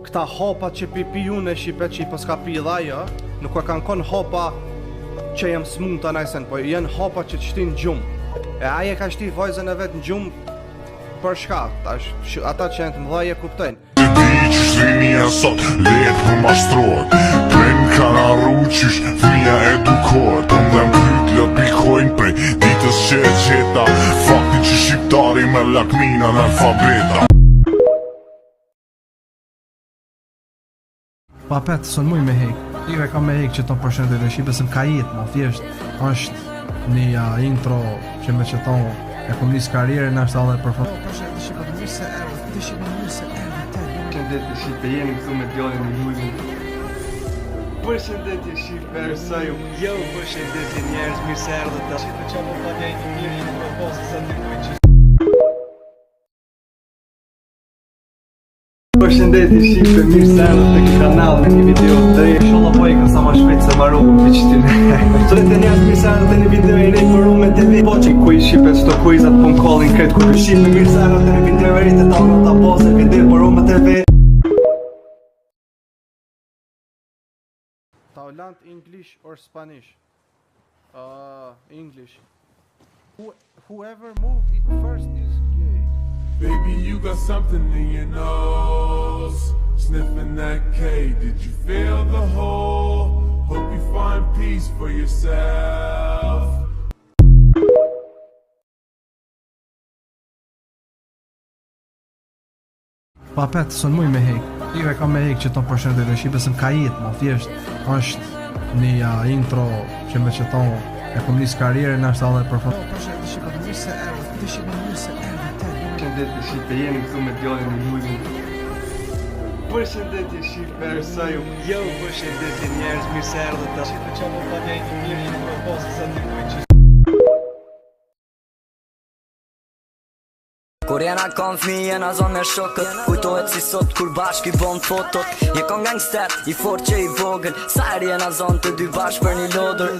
këta hapa që pi unë e shqipet që i pëska pi dha jo, nuk e kanë kon hapa që jem smun të najsen, po jenë hapa që të shtin gjumë. E aje ka shti vajzën e vetë në gjumë për shka, ata që jenë të mdhaje kuptojnë. Qështërinia sot, letë më mashtrojt, plenë kanë arru qysh, fëmija edukohet, ndem pytlet pikojnë prej, ditës që e gjeta, faktin që shqiptari me lakmina në alfabeta. Pa petë, sën muj me hek, i kam me hek që të përshëndet e shqipës më ka jetë, ma thjesht, është një intro që me që tonë e kom njës karierë në ashtë edhe përfond. Përshëndet e shqipët, njëse erë, të shqipët njëse erë, përshëndet e shqipë, jemi këtu me djallin e Lulin. Përshëndetje shqipë, Ersaju. Jo, përshëndetje njerëz, mirë se erdhët të shqipë që më pa njëjtë mirë që më posë sa të kujtë që Përshëndetje shqipë, mirë se erdhët të këtë kanal me një video të re. Sholla po e ka sa ma shpejt se ma rogu për qëtine. Sëllete njerëz, mirë se erdhët të një video i rej për Rume TV. Po që kuj shqipet qëto kujzat po m'kallin kretë ku për shqipë. Mirë se erdhët të një video e rritë të ta pose video për Rume TV. Taulant English or Spanish? English. Whoever moved it first is gay. Baby, you got something in your nose, sniffing that K. Did you feel the hole? Hope you find peace for yourself. Pa petë, sën muj me hek, i kam me hek që të përshëndet e shqipës më ka jetë, ma thjesht, është një intro që me që tonë e kom njës karierë në ashtë edhe përfond. Përshëndet e shqipët, njëse erë, të shqipët njëse erë, përshëndet e shqipë, jemi këtu me djallin e Lulin. Përshëndetje shqipë, Ersaju. Jo, përshëndetje njerëz, mirë se erdhët të shqipë që më pa njëjtë mirë që më posë sa të kujtë që Kur jena kon fmi jena zonë me shokët, kujtohet si sot kur bashk i bon fotot. Je kon gangster, i fort që i vogël, sa herë jena zonë të dy bashk për një lodër.